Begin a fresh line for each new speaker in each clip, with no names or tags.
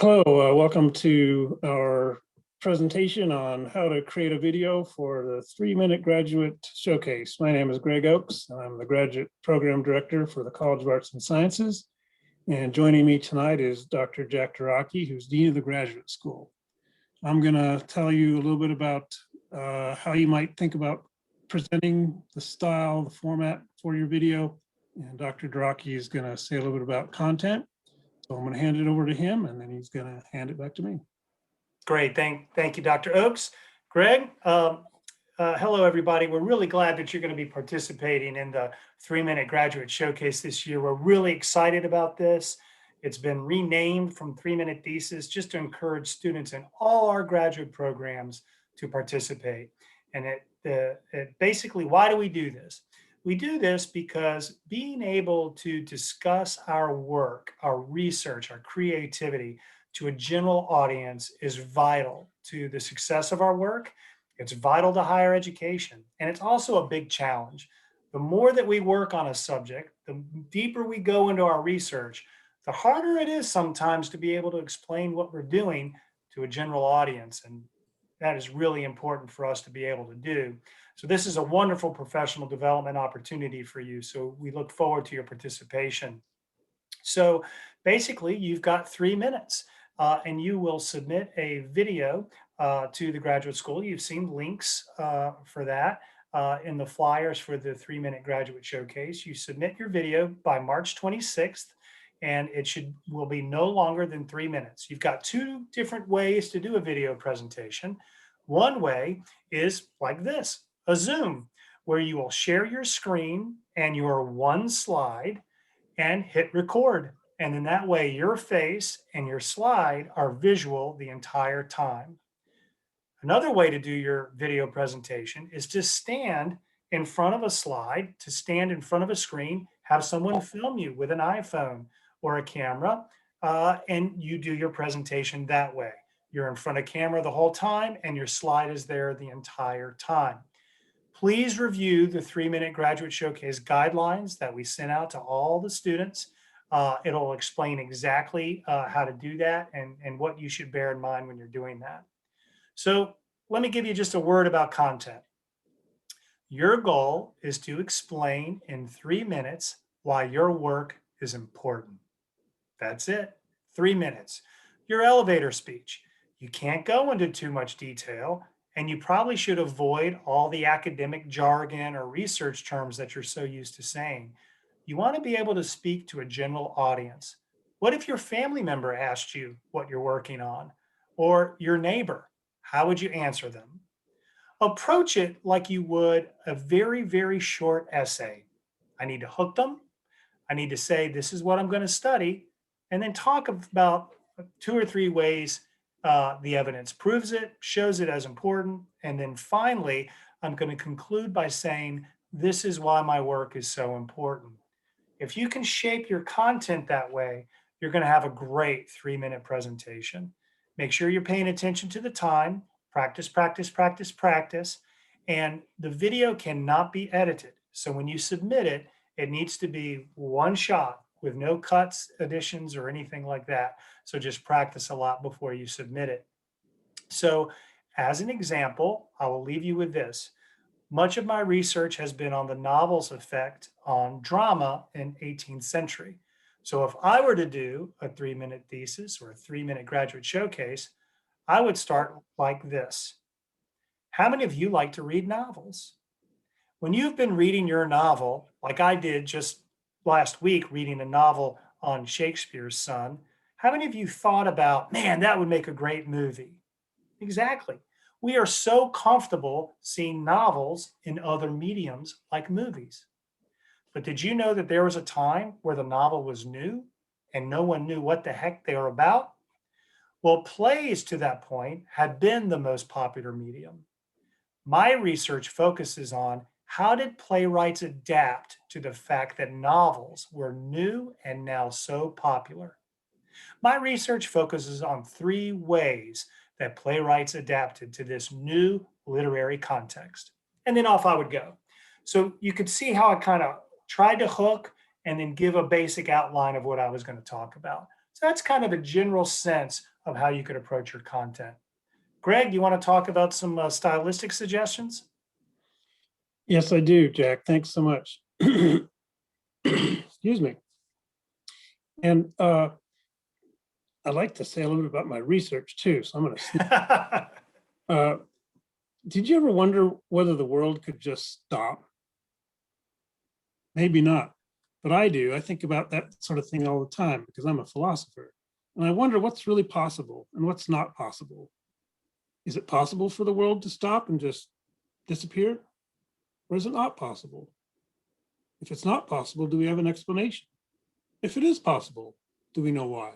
Hello, welcome to our presentation on how to create a video for the 3-Minute Graduate Showcase. My name is Greg Oakes, and I'm the Graduate Program Director for the College of Arts and Sciences. And joining me tonight is Dr. Jack Taraki, who's Dean of the Graduate School. I'm going to tell you a little bit about how you might think about presenting the style, the format for your video. And Dr. Taraki is going to say a little bit about content. So I'm going to hand it over to him, and then he's going to hand it back to me.
Great. Thank you, Dr. Oakes. Greg, hello, everybody. We're really glad that you're going to be participating in the 3-Minute Graduate Showcase this year. We're really excited about this. It's been renamed from 3-Minute Thesis just to encourage students in all our graduate programs to participate. And basically, why do we do this? We do this because being able to discuss our work, our research, our creativity to a general audience is vital to the success of our work. It's vital to higher education, and it's also a big challenge. The more that we work on a subject, the deeper we go into our research, the harder it is sometimes to be able to explain what we're doing to a general audience. And that is really important for us to be able to do. So this is a wonderful professional development opportunity for you. So we look forward to your participation. So basically, you've got 3 minutes and you will submit a video to the graduate school. You've seen links for that in the flyers for the 3-Minute Graduate Showcase. You submit your video by March 26th, and it will be no longer than 3 minutes. You've got 2 different ways to do a video presentation. One way is like this, a Zoom, where you will share your screen and your one slide and hit record. And in that way, your face and your slide are visual the entire time. Another way to do your video presentation is to stand in front of a slide, to stand in front of a screen, have someone film you with an iPhone or a camera, and you do your presentation that way. You're in front of camera the whole time, and your slide is there the entire time. Please review the 3-Minute Graduate Showcase guidelines that we sent out to all the students. It'll explain exactly how to do that and what you should bear in mind when you're doing that. So let me give you just a word about content. Your goal is to explain in 3 minutes why your work is important. That's it, 3 minutes. Your elevator speech. You can't go into too much detail, and you probably should avoid all the academic jargon or research terms that you're so used to saying. You want to be able to speak to a general audience. What if your family member asked you what you're working on, or your neighbor? How would you answer them? Approach it like you would a very, very short essay. I need to hook them. I need to say, this is what I'm going to study, and then talk about 2 or 3 ways the evidence proves it, shows it as important. And then finally, I'm going to conclude by saying, this is why my work is so important. If you can shape your content that way, you're going to have a great 3-minute presentation. Make sure you're paying attention to the time. Practice, practice, practice, practice. And the video cannot be edited. So when you submit it, it needs to be one shot with no cuts, additions, or anything like that. So just practice a lot before you submit it. So as an example, I will leave you with this. Much of my research has been on the novel's effect on drama in 18th century. So if I were to do a 3-minute thesis or a 3-minute graduate showcase, I would start like this. How many of you like to read novels? When you've been reading your novel, like I did just last week, reading a novel on Shakespeare's son, how many of you thought about, man, that would make a great movie? Exactly. We are so comfortable seeing novels in other mediums like movies. But did you know that there was a time where the novel was new and no one knew what the heck they were about? Well, plays to that point had been the most popular medium. My research focuses on how did playwrights adapt to the fact that novels were new and now so popular. My research focuses on 3 ways that playwrights adapted to this new literary context. And then off I would go. So you could see how I kind of tried to hook and then give a basic outline of what I was going to talk about. So that's kind of a general sense of how you could approach your content. Greg, you want to talk about some stylistic suggestions?
Yes, I do, Jack. Thanks so much. Excuse me. And I'd like to say a little bit about my research too. So I'm going to. Did you ever wonder whether the world could just stop? Maybe not, but I do. I think about that sort of thing all the time because I'm a philosopher. And I wonder what's really possible and what's not possible. Is it possible for the world to stop and just disappear? Or is it not possible? If it's not possible, do we have an explanation? If it is possible, do we know why?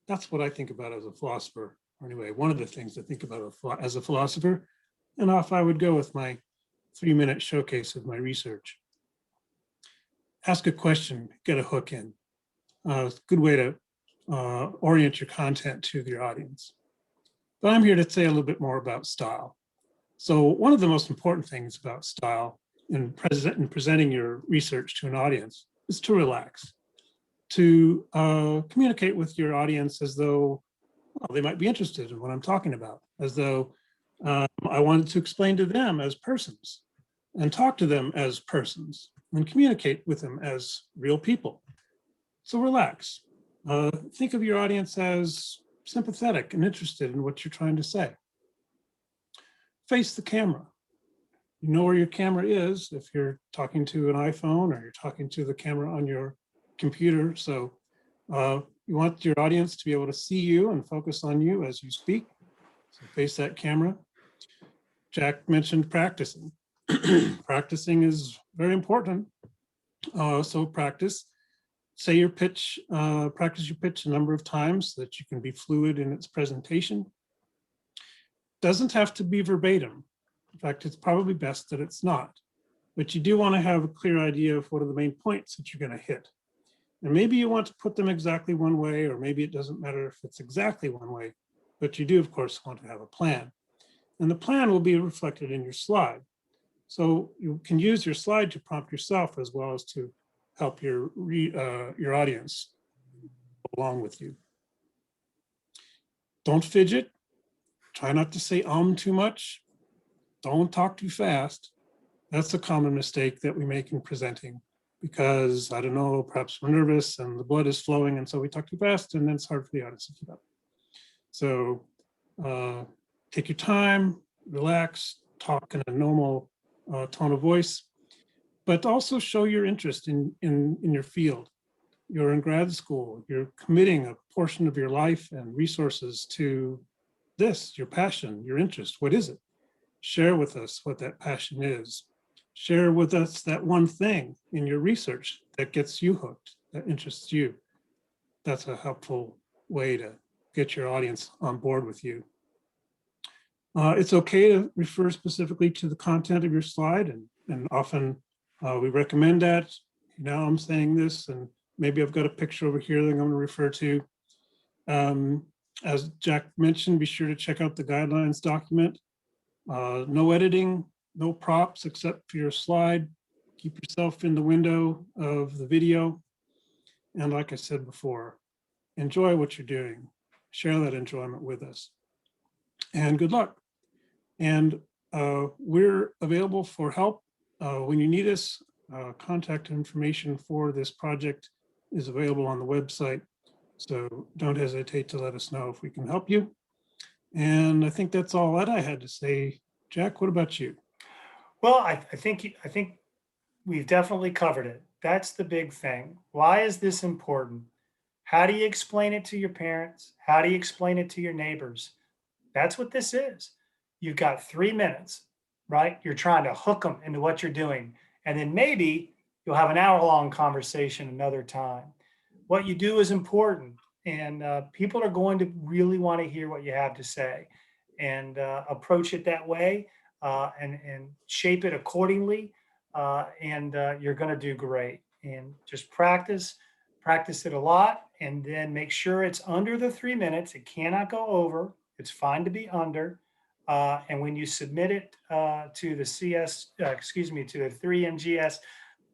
That's what I think about as a philosopher. Or anyway, one of the things I think about as a philosopher, and off I would go with my 3-minute showcase of my research. Ask a question, get a hook in. It's a good way to orient your content to your audience. But I'm here to say a little bit more about style. So one of the most important things about style in presenting your research to an audience is to relax, to communicate with your audience as though they might be interested in what I'm talking about, as though I wanted to explain to them as persons and talk to them as persons and communicate with them as real people. So relax. Think of your audience as sympathetic and interested in what you're trying to say. Face the camera. You know where your camera is if you're talking to an iPhone or you're talking to the camera on your computer. So you want your audience to be able to see you and focus on you as you speak. So face that camera. Jack mentioned practicing. Practicing is very important. So practice. Say your pitch, practice your pitch a number of times so that you can be fluid in its presentation. Doesn't have to be verbatim. In fact, it's probably best that it's not. But you do want to have a clear idea of what are the main points that you're going to hit. And maybe you want to put them exactly one way, or maybe it doesn't matter if it's exactly one way, but you do, of course, want to have a plan. And the plan will be reflected in your slide. So you can use your slide to prompt yourself as well as to help your audience along with you. Don't fidget. Try not to say too much. Don't talk too fast. That's a common mistake that we make in presenting because, I don't know, perhaps we're nervous and the blood is flowing and so we talk too fast and then it's hard for the audience to keep up. So take your time, relax, talk in a normal tone of voice, but also show your interest in your field. You're in grad school, you're committing a portion of your life and resources to this, your passion, your interest. What is it? Share with us what that passion is. Share with us that one thing in your research that gets you hooked, that interests you. That's a helpful way to get your audience on board with you. It's okay to refer specifically to the content of your slide, and often we recommend that. Now I'm saying this, and maybe I've got a picture over here that I'm going to refer to. As Jack mentioned, be sure to check out the guidelines document. No editing, no props except for your slide. Keep yourself in the window of the video. And like I said before, enjoy what you're doing. Share that enjoyment with us. And good luck. And we're available for help when you need us. Contact information for this project is available on the website. So don't hesitate to let us know if we can help you. And I think that's all that I had to say. Jack, what about you?
Well, I think we've definitely covered it. That's the big thing. Why is this important? How do you explain it to your parents? How do you explain it to your neighbors? That's what this is. You've got 3 minutes, right? You're trying to hook them into what you're doing. And then maybe you'll have an hour-long conversation another time. What you do is important. And people are going to really want to hear what you have to say, and approach it that way, and shape it accordingly. And you're going to do great. And just practice it a lot, and then make sure it's under the 3 minutes. It cannot go over. It's fine to be under. And when you submit it to the to the 3MGS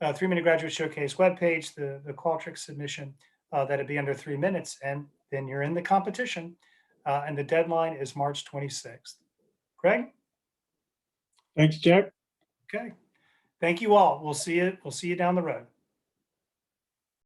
3-Minute Graduate Showcase webpage, the Qualtrics submission, that'd be under 3 minutes, and then you're in the competition. And the deadline is March 26th. Greg?
Thanks, Jack.
Okay. Thank you all. We'll see you down the road.